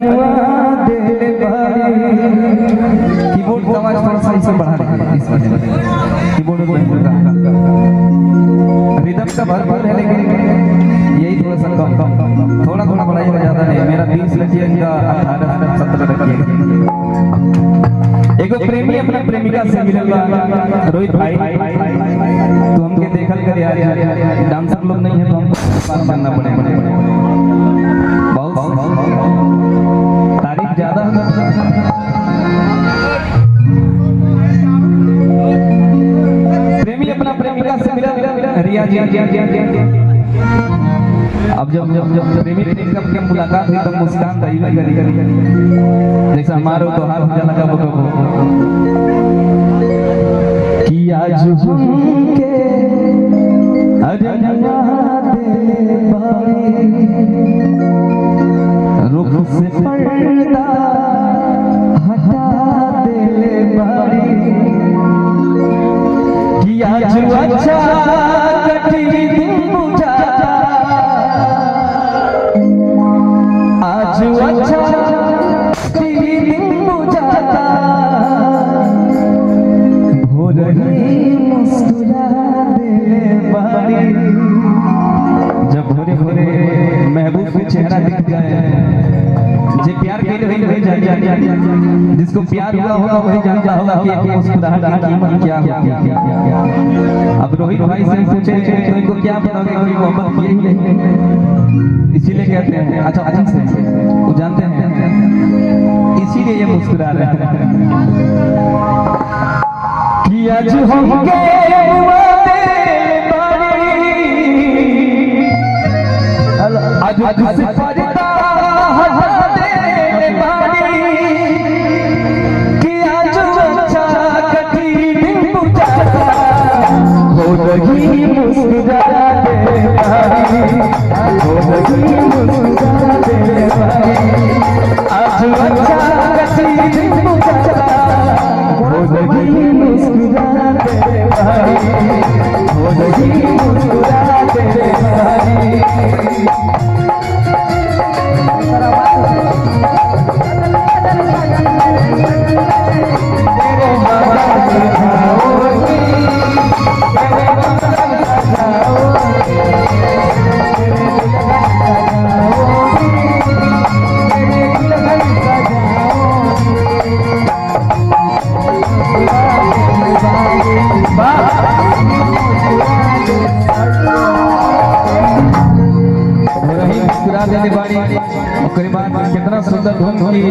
Keyboard का आवाज थोड़ा सा इसे बढ़ा दें इस वजह से कीबोर्ड में रिदम का भरपूर है लेकिन यही थोड़ा सा कम थोड़ा थोड़ा बढ़ाइएगा, ज्यादा नहीं। मेरा 20 रखिए, इनका 18 17 रखिए। एक प्रेमी अपना प्रेमिका से मिलल बा रोहित भाई, तो हमके देखल कर यार डांसर लोग नहीं है तो हमको बात करना पड़ेगा। बहुत तारीफ ज्यादा प्रेमी अपना प्रेमिका से मिला रिया जी। अब जब प्रेमी प्रेमिका की मुलाकात हुई तब मुस्कान रही गली जैसा हमारो तो हाथ हो लगा वो कि आज के रुख से पर्दा हटा देले बारी कि आज अच्छा कटी दिन बुझाता, आज अच्छा कटी दिन बुझाता, हो रही मुस्कुरा देले बारी। जब भोरे भोरे महबूब का चेहरा दिख जाए, जे प्यार के लिए वही जान जिसको प्यार हुआ होगा वही जानता होगा कि एक मुस्कुराहट की कीमत क्या होती है। अब रोहित भाई से पूछे तो इनको क्या बताओगे कोई मोहब्बत की ही नहीं, इसीलिए कहते हैं अच्छा अच्छा से वो जानते हैं, इसीलिए ये मुस्कुरा रहे हैं कि आज हमके आज से पर्दा हटा देले बारी कि आज अच्छा कटी दिन बुझाता, हो रही मुस्कुरा देले बारी, हो रही मुस्कुरा देले बारी। आज अच्छा कटी दिन बुझाता, हो रही मुस्कुरा देले बारी, हो रही मुस्कुरा देले बारी। कितना सुंदर धुन की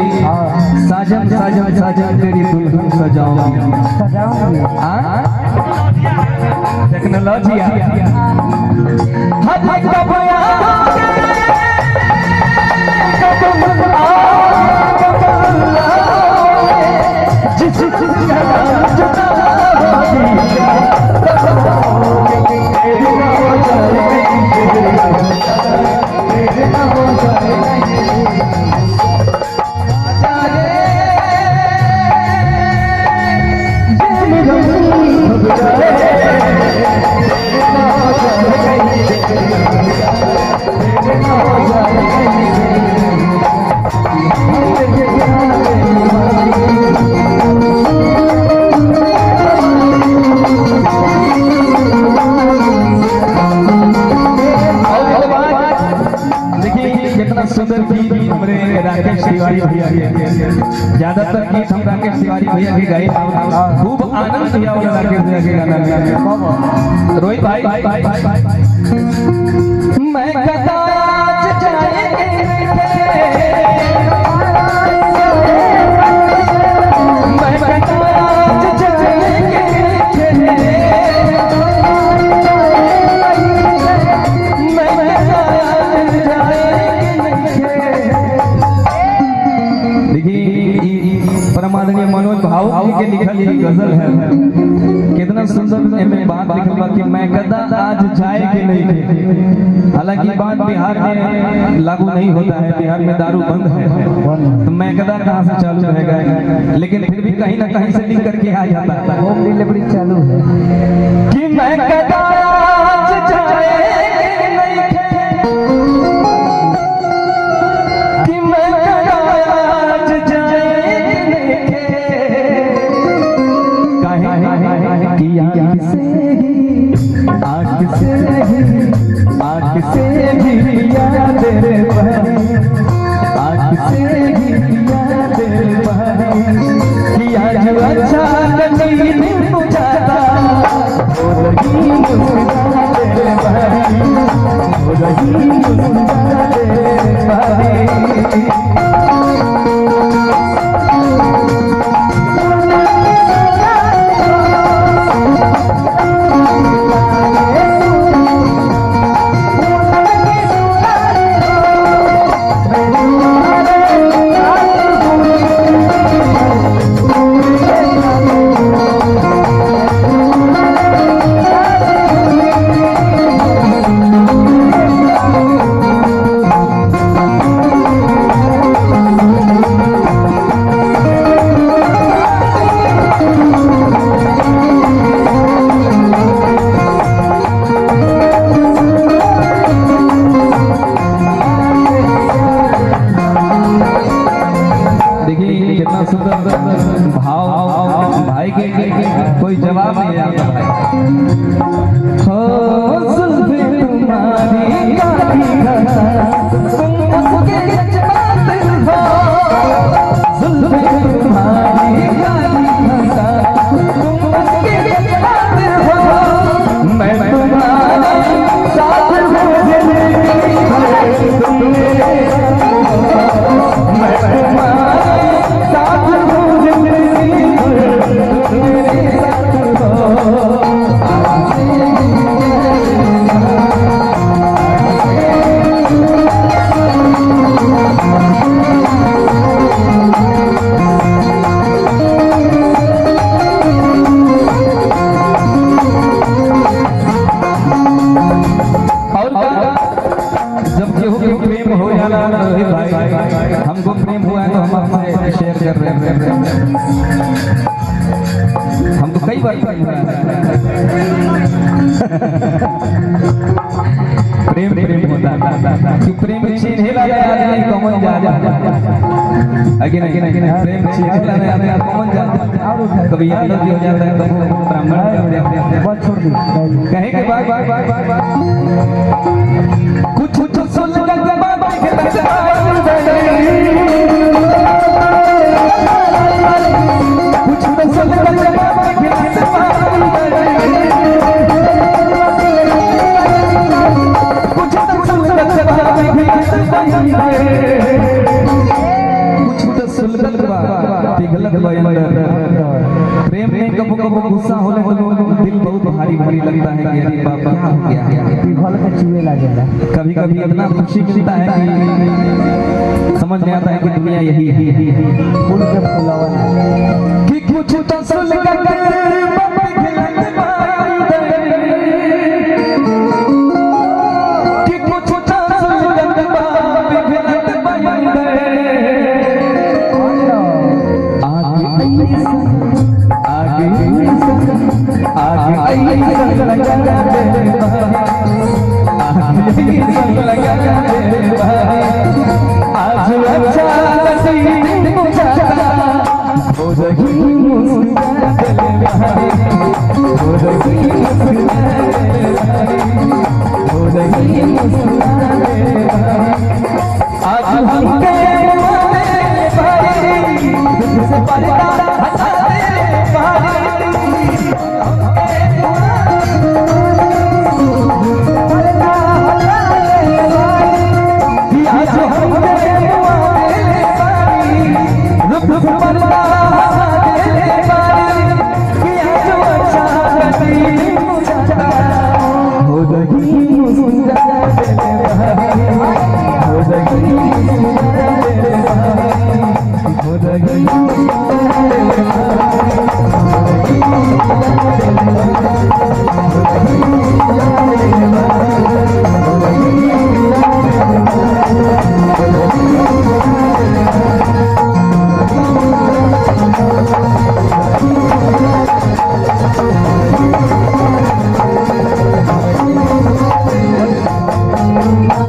साजन साजन साजन तेरी दुल्हन सजाऊंगी टेक्नोलॉजी सुंदर गीत हमरे राकेश तिवारी भैया ज्यादातर गीत हम राकेश तिवारी भैया के गाए, खूब आनंद लिया राकेश भैया के गाना में। रोहित भाई मैं कदा परमादरणीय मनोज भाव के लिखल ये गजल है, कितना सुंदर में बात लिखल बा कि मैं कदा आज जाए के नहीं थे। हालांकि बात बिहार में लागू नहीं होता है, बिहार में दारू बंद है तो मैं कदा कहाँ से चालू रहेगा, लेकिन फिर भी कहीं ना कहीं से लिख करके आ जाता है। होम डिलीवरी चालू है कि मैं कदा आज जाए के नहीं थे, कि मैं कदा से ही पिया दिल बहारी कि आज अच्छा नहीं दिन जाता हो रही मुस्कुरा दिल बहारी हो रही मुस्कुरा दिल बहारी भाव भाई के कोई जवाब नहीं आता हो जुल्फे तुम्हारी काली तुम उसके जज्बात हो जुल्फे तुम्हारी काली तुम उसके जज्बात हो मैं तुम्हारा साथ हूँ जिंदगी तुम मेरे मैं तुम्हारा साथ हूँ जिंदगी मेरे साथ हो प्रेम हो जाना भाई हमको प्रेम हुआ है तो हम आपसे शेयर कर रहे हैं हमको कई बार प्रेम प्रेम होता कि प्रेम छीन हिला नहीं कॉमन जा आगे नहीं प्रेम छीन हिला नहीं कॉमन जा कभी यादव हो जाता है कभी ब्राह्मण हो जाता है बात छोड़ दी कहे के बाद कुछ कुछ सुन के बात के कुछ तो सुन के बात के कुछ तो सुन के कुछ तो सुन के बात पिघलत प्रेम में कबो कबो गुस्सा होने दिल बहुत भारी भारी लगता है कि अरे बाबा क्या हो गया पिघल के चूहे लगेगा कभी कभी इतना खुशी मिलता है कि समझ में आता है कि दुनिया यही है फूल के फुलावा कि